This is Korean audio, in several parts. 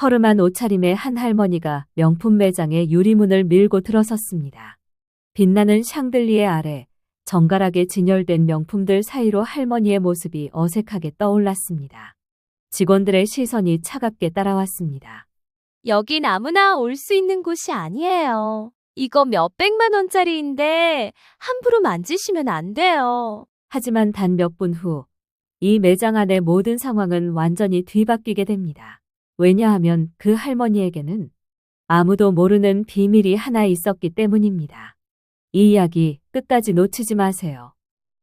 허름한 옷차림의 한 할머니가 명품 매장의 유리문을 밀고 들어섰습니다. 빛나는 샹들리에 아래 정갈하게 진열된 명품들 사이로 할머니의 모습이 어색하게 떠올랐습니다. 직원들의 시선이 차갑게 따라왔습니다. 여긴 아무나 올 수 있는 곳이 아니에요. 이거 몇백만 원짜리인데 함부로 만지시면 안 돼요. 하지만 단 몇 분 후 이 매장 안의 모든 상황은 완전히 뒤바뀌게 됩니다. 왜냐하면 그 할머니에게는 아무도 모르는 비밀이 하나 있었기 때문입니다. 이 이야기 끝까지 놓치지 마세요.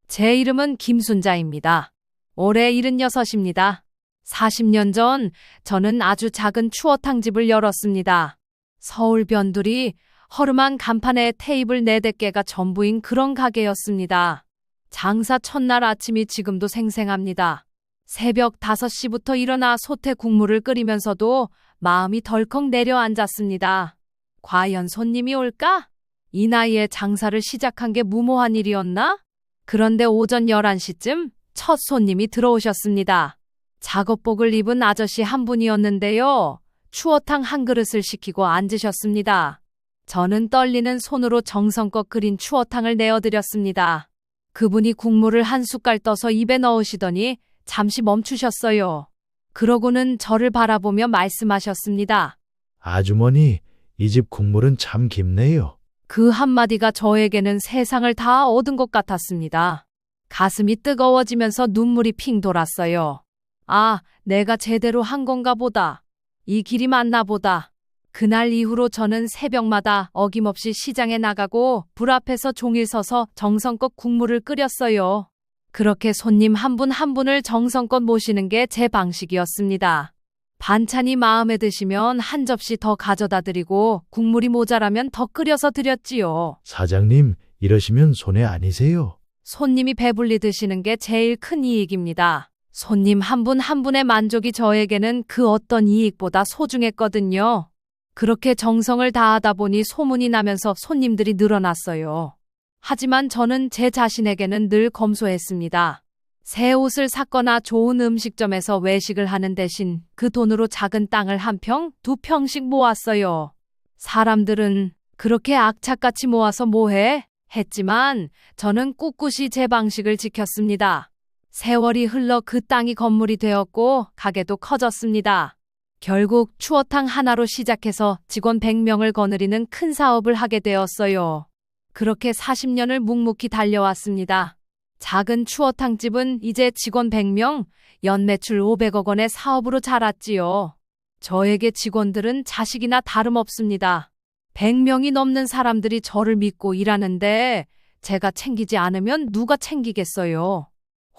제 이름은 김순자입니다. 올해 76입니다. 40년 전 저는 아주 작은 추어탕집을 열었습니다. 서울 변두리 허름한 간판에 테이블 4-5개가 전부인 그런 가게였습니다. 장사 첫날 아침이 지금도 생생합니다. 새벽 5시부터 일어나 솥에 국물을 끓이면서도 마음이 덜컥 내려앉았습니다. 과연 손님이 올까? 이 나이에 장사를 시작한 게 무모한 일이었나? 그런데 오전 11시쯤 첫 손님이 들어오셨습니다. 작업복을 입은 아저씨 한 분이었는데요. 추어탕 한 그릇을 시키고 앉으셨습니다. 저는 떨리는 손으로 정성껏 끓인 추어탕을 내어드렸습니다. 그분이 국물을 한 숟갈 떠서 입에 넣으시더니 잠시 멈추셨어요. 그러고는 저를 바라보며 말씀하셨습니다. 아주머니, 이 집 국물은 참 깊네요. 그 한마디가 저에게는 세상을 다 얻은 것 같았습니다. 가슴이 뜨거워지면서 눈물이 핑 돌았어요. 아, 내가 제대로 한 건가 보다. 이 길이 맞나 보다. 그날 이후로 저는 새벽마다 어김없이 시장에 나가고 불 앞에서 종일 서서 정성껏 국물을 끓였어요. 그렇게 손님 한 분 한 분을 정성껏 모시는 게 제 방식이었습니다. 반찬이 마음에 드시면 한 접시 더 가져다 드리고 국물이 모자라면 더 끓여서 드렸지요. 사장님, 이러시면 손해 아니세요? 손님이 배불리 드시는 게 제일 큰 이익입니다. 손님 한 분 한 분의 만족이 저에게는 그 어떤 이익보다 소중했거든요. 그렇게 정성을 다하다 보니 소문이 나면서 손님들이 늘어났어요. 하지만 저는 제 자신에게는 늘 검소했습니다. 새 옷을 샀거나 좋은 음식점에서 외식을 하는 대신 그 돈으로 작은 땅을 1평, 2평씩 모았어요. 사람들은 그렇게 악착같이 모아서 뭐해? 했지만 저는 꿋꿋이 제 방식을 지켰습니다. 세월이 흘러 그 땅이 건물이 되었고 가게도 커졌습니다. 결국 추어탕 하나로 시작해서 직원 100명을 거느리는 큰 사업을 하게 되었어요. 그렇게 40년을 묵묵히 달려왔습니다. 작은 추어탕집은 이제 직원 100명, 연매출 500억 원의 사업으로 자랐지요. 저에게 직원들은 자식이나 다름없습니다. 100명이 넘는 사람들이 저를 믿고 일하는데 제가 챙기지 않으면 누가 챙기겠어요.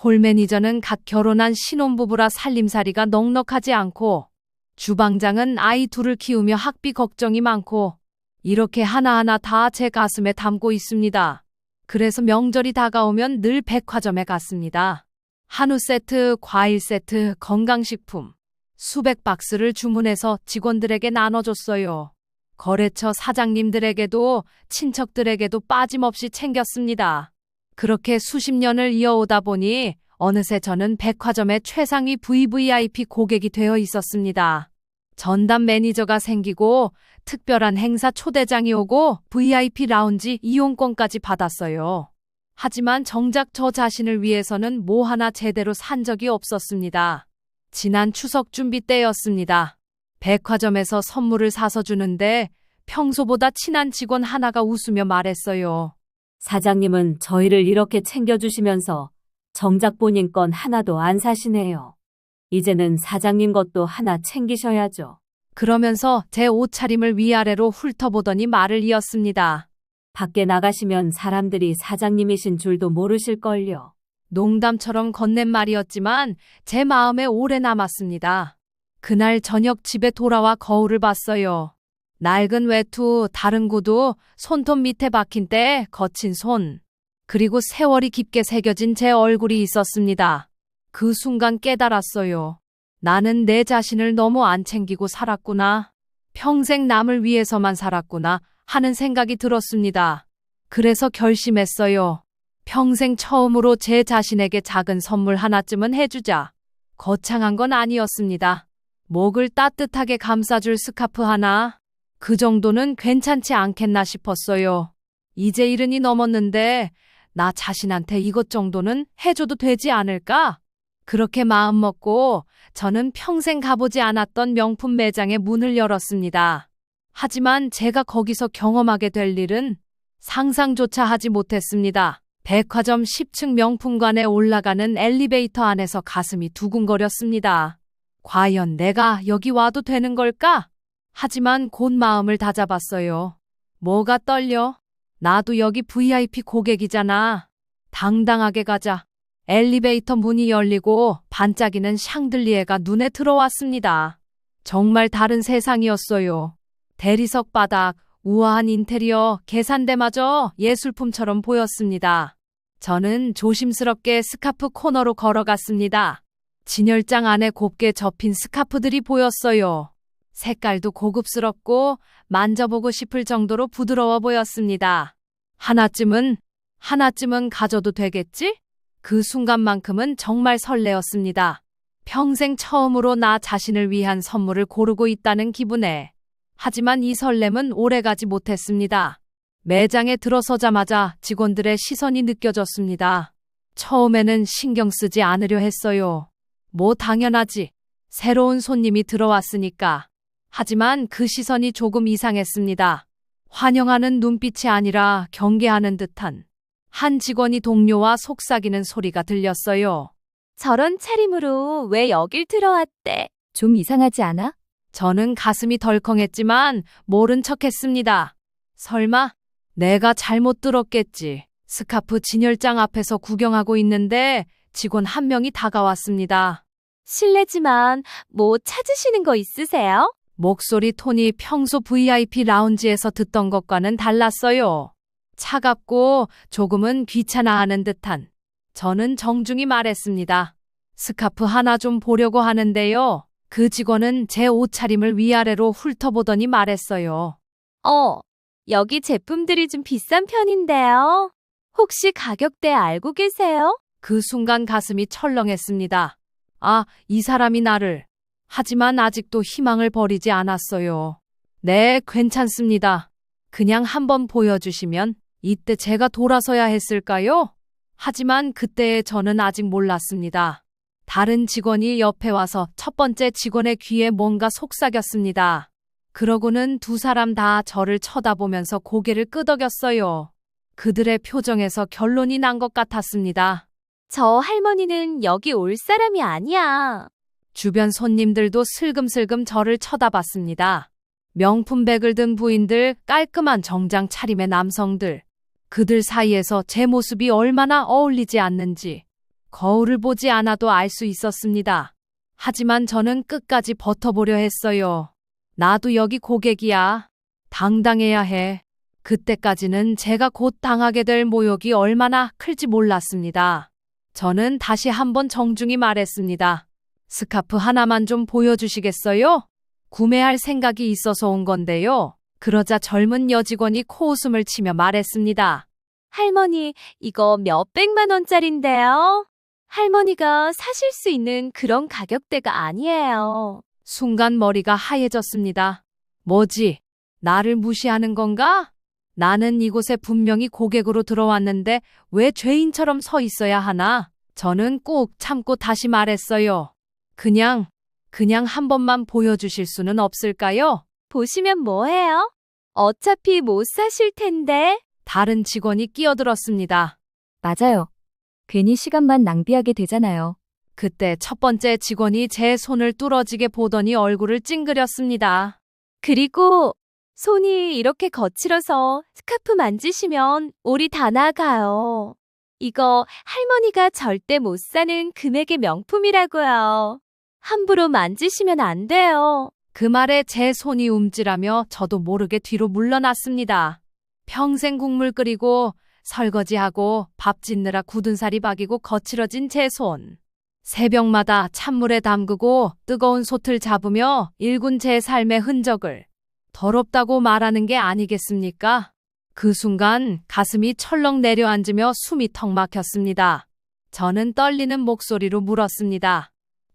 홀 매니저는 갓 결혼한 신혼부부라 살림살이가 넉넉하지 않고 주방장은 아이 둘을 키우며 학비 걱정이 많고 이렇게 하나하나 다 제 가슴에 담고 있습니다. 그래서 명절이 다가오면 늘 백화점에 갔습니다. 한우 세트, 과일 세트, 건강식품 수백 박스를 주문해서 직원들에게 나눠줬어요. 거래처 사장님들에게도 친척들에게도 빠짐없이 챙겼습니다. 그렇게 수십 년을 이어오다 보니 어느새 저는 백화점의 최상위 VVIP 고객이 되어 있었습니다. 전담 매니저가 생기고 특별한 행사 초대장이 오고 VIP 라운지 이용권까지 받았어요. 하지만 정작 저 자신을 위해서는 뭐 하나 제대로 산 적이 없었습니다. 지난 추석 준비 때였습니다. 백화점에서 선물을 사서 주는데 평소보다 친한 직원 하나가 웃으며 말했어요. 사장님은 저희를 이렇게 챙겨주시면서 정작 본인 건 하나도 안 사시네요. 이제는 사장님 것도 하나 챙기셔야죠. 그러면서 제 옷차림을 위아래로 훑어보더니 말을 이었습니다. 밖에 나가시면 사람들이 사장님이신 줄도 모르실걸요. 농담처럼 건넨 말이었지만 제 마음에 오래 남았습니다. 그날 저녁 집에 돌아와 거울을 봤어요. 낡은 외투, 다른 구두, 손톱 밑에 박힌 때 거친 손, 그리고 세월이 깊게 새겨진 제 얼굴이 있었습니다. 그 순간 깨달았어요. 나는 내 자신을 너무 안 챙기고 살았구나. 평생 남을 위해서만 살았구나 하는 생각이 들었습니다. 그래서 결심했어요. 평생 처음으로 제 자신에게 작은 선물 하나쯤은 해주자. 거창한 건 아니었습니다. 목을 따뜻하게 감싸줄 스카프 하나. 그 정도는 괜찮지 않겠나 싶었어요. 이제 70이 넘었는데 나 자신한테 이것 정도는 해줘도 되지 않을까? 그렇게 마음먹고 저는 평생 가보지 않았던 명품 매장의 문을 열었습니다. 하지만 제가 거기서 경험하게 될 일은 상상조차 하지 못했습니다. 백화점 10층 명품관에 올라가는 엘리베이터 안에서 가슴이 두근거렸습니다. 과연 내가 여기 와도 되는 걸까? 하지만 곧 마음을 다잡았어요. 뭐가 떨려? 나도 여기 VIP 고객이잖아. 당당하게 가자. 엘리베이터 문이 열리고 반짝이는 샹들리에가 눈에 들어왔습니다. 정말 다른 세상이었어요. 대리석 바닥, 우아한 인테리어, 계산대마저 예술품처럼 보였습니다. 저는 조심스럽게 스카프 코너로 걸어갔습니다. 진열장 안에 곱게 접힌 스카프들이 보였어요. 색깔도 고급스럽고 만져보고 싶을 정도로 부드러워 보였습니다. 하나쯤은 가져도 되겠지? 그 순간만큼은 정말 설레었습니다. 평생 처음으로 나 자신을 위한 선물을 고르고 있다는 기분에. 하지만 이 설렘은 오래가지 못했습니다. 매장에 들어서자마자 직원들의 시선이 느껴졌습니다. 처음에는 신경 쓰지 않으려 했어요. 뭐 당연하지. 새로운 손님이 들어왔으니까. 하지만 그 시선이 조금 이상했습니다. 환영하는 눈빛이 아니라 경계하는 듯한. 한 직원이 동료와 속삭이는 소리가 들렸어요. 저런 차림으로 왜 여길 들어왔대? 좀 이상하지 않아? 저는 가슴이 덜컹했지만 모른 척했습니다. 설마 내가 잘못 들었겠지. 스카프 진열장 앞에서 구경하고 있는데 직원 한 명이 다가왔습니다. 실례지만 뭐 찾으시는 거 있으세요? 목소리 톤이 평소 VIP 라운지에서 듣던 것과는 달랐어요. 차갑고 조금은 귀찮아하는 듯한. 저는 정중히 말했습니다. 스카프 하나 좀 보려고 하는데요. 그 직원은 제 옷차림을 위아래로 훑어보더니 말했어요. 여기 제품들이 좀 비싼 편인데요. 혹시 가격대 알고 계세요? 그 순간 가슴이 철렁했습니다. 아, 이 사람이 나를. 하지만 아직도 희망을 버리지 않았어요. 네, 괜찮습니다. 그냥 한번 보여주시면 이때 제가 돌아서야 했을까요? 하지만 그때의 저는 아직 몰랐습니다. 다른 직원이 옆에 와서 첫 번째 직원의 귀에 뭔가 속삭였습니다. 그러고는 두 사람 다 저를 쳐다보면서 고개를 끄덕였어요. 그들의 표정에서 결론이 난 것 같았습니다. 저 할머니는 여기 올 사람이 아니야. 주변 손님들도 슬금슬금 저를 쳐다봤습니다. 명품백을 든 부인들, 깔끔한 정장 차림의 남성들. 그들 사이에서 제 모습이 얼마나 어울리지 않는지 거울을 보지 않아도 알 수 있었습니다. 하지만 저는 끝까지 버텨보려 했어요. 나도 여기 고객이야. 당당해야 해. 그때까지는 제가 곧 당하게 될 모욕이 얼마나 클지 몰랐습니다. 저는 다시 한번 정중히 말했습니다. 스카프 하나만 좀 보여주시겠어요? 구매할 생각이 있어서 온 건데요. 그러자 젊은 여직원이 코웃음을 치며 말했습니다. 할머니, 이거 몇백만 원짜린데요. 할머니가 사실 수 있는 그런 가격대가 아니에요. 순간 머리가 하얘졌습니다. 뭐지? 나를 무시하는 건가? 나는 이곳에 분명히 고객으로 들어왔는데 왜 죄인처럼 서 있어야 하나? 저는 꾹 참고 다시 말했어요. 그냥 한 번만 보여주실 수는 없을까요? 보시면 뭐해요? 어차피 못 사실 텐데. 다른 직원이 끼어들었습니다. 맞아요. 괜히 시간만 낭비하게 되잖아요. 그때 첫 번째 직원이 제 손을 뚫어지게 보더니 얼굴을 찡그렸습니다. 그리고 손이 이렇게 거칠어서 스카프 만지시면 올이 다 나가요. 이거 할머니가 절대 못 사는 금액의 명품이라고요. 함부로 만지시면 안 돼요. 그 말에 제 손이 움찔하며 저도 모르게 뒤로 물러났습니다. 평생 국물 끓이고 설거지하고 밥 짓느라 굳은 살이 박이고 거칠어진 제 손. 새벽마다 찬물에 담그고 뜨거운 솥을 잡으며 일군 제 삶의 흔적을 더럽다고 말하는 게 아니겠습니까? 그 순간 가슴이 철렁 내려앉으며 숨이 턱 막혔습니다. 저는 떨리는 목소리로 물었습니다.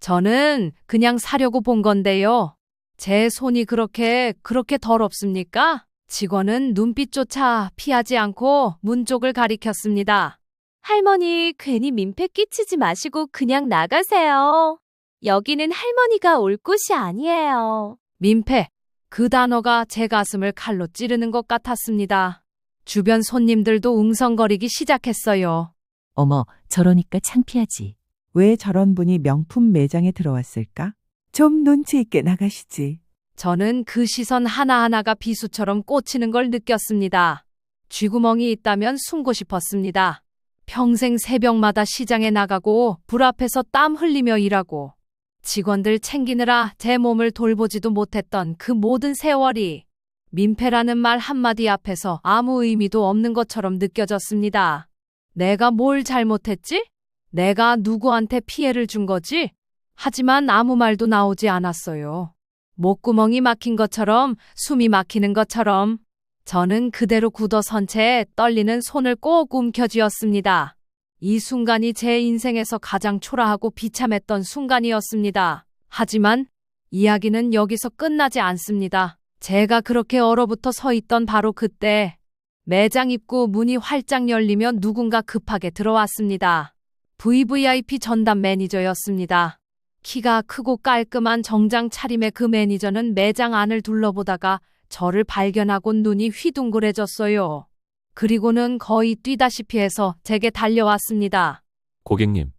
저는 그냥 사려고 본 건데요. 제 손이 그렇게 더럽습니까? 직원은 눈빛조차 피하지 않고 문 쪽을 가리켰습니다. 할머니, 괜히 민폐 끼치지 마시고 그냥 나가세요. 여기는 할머니가 올 곳이 아니에요. 민폐. 그 단어가 제 가슴을 칼로 찌르는 것 같았습니다. 주변 손님들도 웅성거리기 시작했어요. 어머, 저러니까 창피하지. 왜 저런 분이 명품 매장에 들어왔을까? 좀 눈치 있게 나가시지. 저는 그 시선 하나하나가 비수처럼 꽂히는 걸 느꼈습니다. 쥐구멍이 있다면 숨고 싶었습니다. 평생 새벽마다 시장에 나가고 불 앞에서 땀 흘리며 일하고 직원들 챙기느라 제 몸을 돌보지도 못했던 그 모든 세월이 민폐라는 말 한마디 앞에서 아무 의미도 없는 것처럼 느껴졌습니다. 내가 뭘 잘못했지? 내가 누구한테 피해를 준 거지? 하지만 아무 말도 나오지 않았어요. 목구멍이 막힌 것처럼, 숨이 막히는 것처럼 저는 그대로 굳어선 채 떨리는 손을 꼭 움켜쥐었습니다. 이 순간이 제 인생에서 가장 초라하고 비참했던 순간이었습니다. 하지만 이야기는 여기서 끝나지 않습니다. 제가 그렇게 얼어붙어 서 있던 바로 그때 매장 입구 문이 활짝 열리며 누군가 급하게 들어왔습니다. VVIP 전담 매니저였습니다. 키가 크고 깔끔한 정장 차림의 그 매니저는 매장 안을 둘러보다가 저를 발견하곤 눈이 휘둥그레졌어요. 그리고는 거의 뛰다시피 해서 제게 달려왔습니다. 고객님,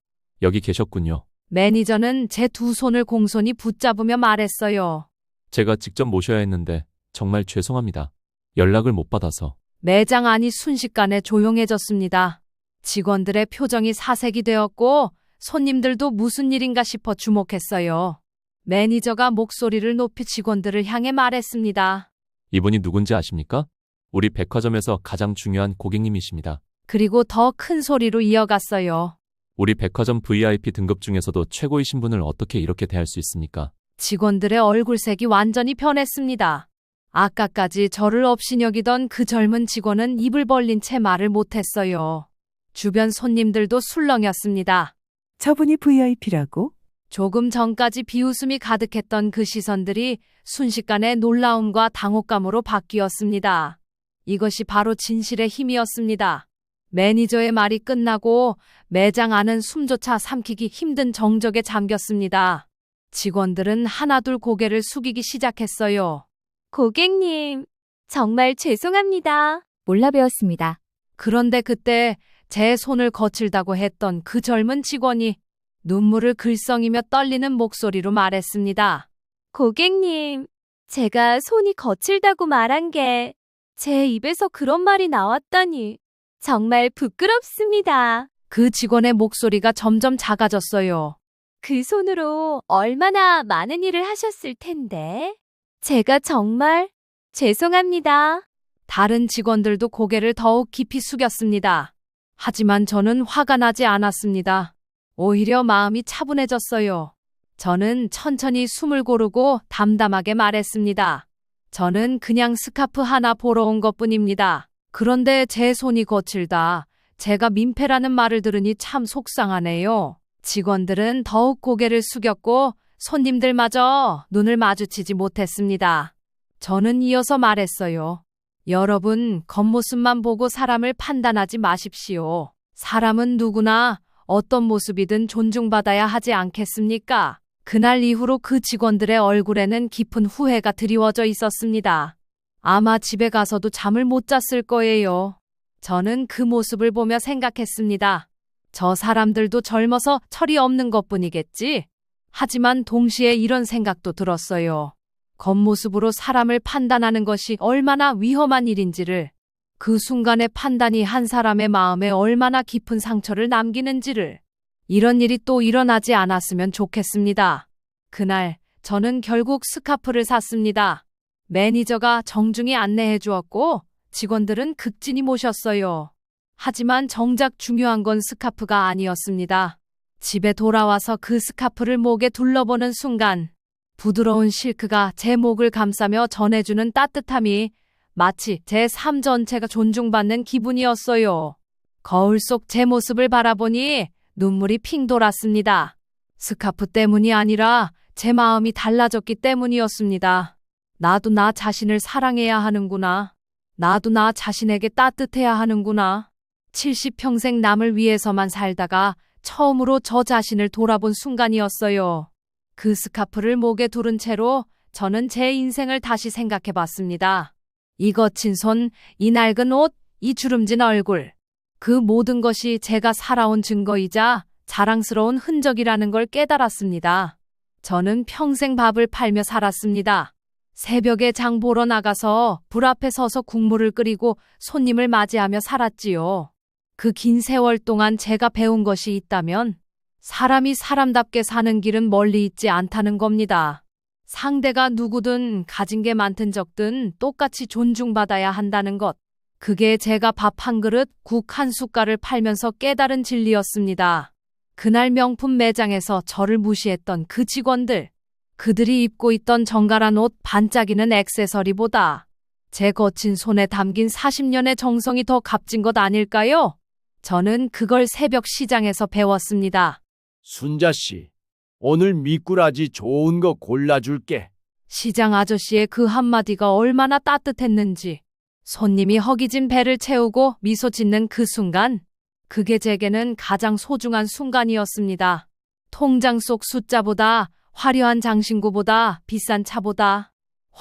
여기 계셨군요. 매니저는 제 두 손을 공손히 붙잡으며 말했어요. 제가 직접 모셔야 했는데 정말 죄송합니다. 연락을 못 받아서. 매장 안이 순식간에 조용해졌습니다. 직원들의 표정이 사색이 되었고 손님들도 무슨 일인가 싶어 주목했어요. 매니저가 목소리를 높이 직원들을 향해 말했습니다. 이분이 누군지 아십니까? 우리 백화점에서 가장 중요한 고객님이십니다. 그리고 더 큰 소리로 이어갔어요. 우리 백화점 VIP 등급 중에서도 최고이신 분을 어떻게 이렇게 대할 수 있습니까? 직원들의 얼굴색이 완전히 변했습니다. 아까까지 저를 업신여기던 그 젊은 직원은 입을 벌린 채 말을 못했어요. 주변 손님들도 술렁였습니다. 저분이 VIP라고? 조금 전까지 비웃음이 가득했던 그 시선들이 순식간에 놀라움과 당혹감으로 바뀌었습니다. 이것이 바로 진실의 힘이었습니다. 매니저의 말이 끝나고 매장 안은 숨조차 삼키기 힘든 정적에 잠겼습니다. 직원들은 하나둘 고개를 숙이기 시작했어요. 고객님, 정말 죄송합니다. 몰라 뵈었습니다. 그런데 그때 제 손을 거칠다고 했던 그 젊은 직원이 눈물을 글썽이며 떨리는 목소리로 말했습니다. 고객님, 제가 손이 거칠다고 말한 게 제 입에서 그런 말이 나왔다니 정말 부끄럽습니다. 그 직원의 목소리가 점점 작아졌어요. 그 손으로 얼마나 많은 일을 하셨을 텐데. 제가 정말 죄송합니다. 다른 직원들도 고개를 더욱 깊이 숙였습니다. 하지만 저는 화가 나지 않았습니다. 오히려 마음이 차분해졌어요. 저는 천천히 숨을 고르고 담담하게 말했습니다. 저는 그냥 스카프 하나 보러 온 것뿐입니다. 그런데 제 손이 거칠다. 제가 민폐라는 말을 들으니 참 속상하네요. 직원들은 더욱 고개를 숙였고 손님들마저 눈을 마주치지 못했습니다. 저는 이어서 말했어요. 여러분, 겉모습만 보고 사람을 판단하지 마십시오. 사람은 누구나 어떤 모습이든 존중받아야 하지 않겠습니까? 그날 이후로 그 직원들의 얼굴에는 깊은 후회가 드리워져 있었습니다. 아마 집에 가서도 잠을 못 잤을 거예요. 저는 그 모습을 보며 생각했습니다. 저 사람들도 젊어서 철이 없는 것뿐이겠지? 하지만 동시에 이런 생각도 들었어요. 겉모습으로 사람을 판단하는 것이 얼마나 위험한 일인지를, 그 순간의 판단이 한 사람의 마음에 얼마나 깊은 상처를 남기는지를, 이런 일이 또 일어나지 않았으면 좋겠습니다. 그날 저는 결국 스카프를 샀습니다. 매니저가 정중히 안내해 주었고 직원들은 극진히 모셨어요. 하지만 정작 중요한 건 스카프가 아니었습니다. 집에 돌아와서 그 스카프를 목에 둘러보는 순간 부드러운 실크가 제 목을 감싸며 전해주는 따뜻함이 마치 제 삶 전체가 존중받는 기분이었어요. 거울 속 제 모습을 바라보니 눈물이 핑 돌았습니다. 스카프 때문이 아니라 제 마음이 달라졌기 때문이었습니다. 나도 나 자신을 사랑해야 하는구나. 나도 나 자신에게 따뜻해야 하는구나. 70평생 남을 위해서만 살다가 처음으로 저 자신을 돌아본 순간이었어요. 그 스카프를 목에 두른 채로 저는 제 인생을 다시 생각해 봤습니다. 이 거친 손, 이 낡은 옷, 이 주름진 얼굴. 그 모든 것이 제가 살아온 증거이자 자랑스러운 흔적이라는 걸 깨달았습니다. 저는 평생 밥을 팔며 살았습니다. 새벽에 장 보러 나가서 불 앞에 서서 국물을 끓이고 손님을 맞이하며 살았지요. 그 긴 세월 동안 제가 배운 것이 있다면 사람이 사람답게 사는 길은 멀리 있지 않다는 겁니다. 상대가 누구든 가진 게 많든 적든 똑같이 존중받아야 한다는 것. 그게 제가 밥 한 그릇, 국 한 숟갈을 팔면서 깨달은 진리였습니다. 그날 명품 매장에서 저를 무시했던 그 직원들. 그들이 입고 있던 정갈한 옷, 반짝이는 액세서리보다 제 거친 손에 담긴 40년의 정성이 더 값진 것 아닐까요? 저는 그걸 새벽 시장에서 배웠습니다. 순자 씨, 오늘 미꾸라지 좋은 거 골라줄게. 시장 아저씨의 그 한마디가 얼마나 따뜻했는지. 손님이 허기진 배를 채우고 미소 짓는 그 순간, 그게 제게는 가장 소중한 순간이었습니다. 통장 속 숫자보다, 화려한 장신구보다, 비싼 차보다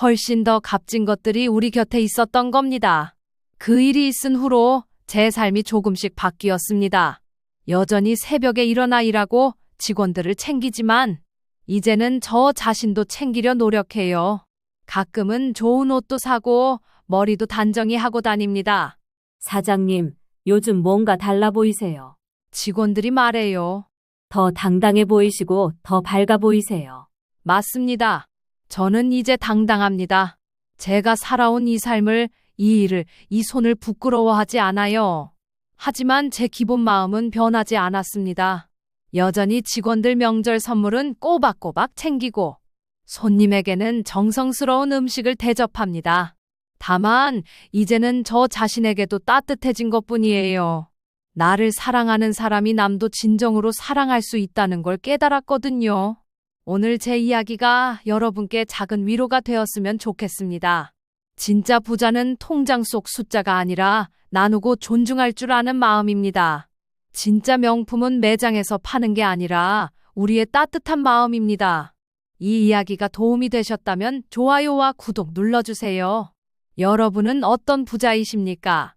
훨씬 더 값진 것들이 우리 곁에 있었던 겁니다. 그 일이 있은 후로 제 삶이 조금씩 바뀌었습니다. 여전히 새벽에 일어나 일하고 직원들을 챙기지만 이제는 저 자신도 챙기려 노력해요. 가끔은 좋은 옷도 사고 머리도 단정히 하고 다닙니다. 사장님, 요즘 뭔가 달라 보이세요. 직원들이 말해요. 더 당당해 보이시고 더 밝아 보이세요. 맞습니다. 저는 이제 당당합니다. 제가 살아온 이 삶을, 이 일을, 이 손을 부끄러워하지 않아요. 하지만 제 기본 마음은 변하지 않았습니다. 여전히 직원들 명절 선물은 꼬박꼬박 챙기고 손님에게는 정성스러운 음식을 대접합니다. 다만 이제는 저 자신에게도 따뜻해진 것뿐이에요. 나를 사랑하는 사람이 남도 진정으로 사랑할 수 있다는 걸 깨달았거든요. 오늘 제 이야기가 여러분께 작은 위로가 되었으면 좋겠습니다. 진짜 부자는 통장 속 숫자가 아니라 나누고 존중할 줄 아는 마음입니다. 진짜 명품은 매장에서 파는 게 아니라 우리의 따뜻한 마음입니다. 이 이야기가 도움이 되셨다면 좋아요와 구독 눌러주세요. 여러분은 어떤 부자이십니까?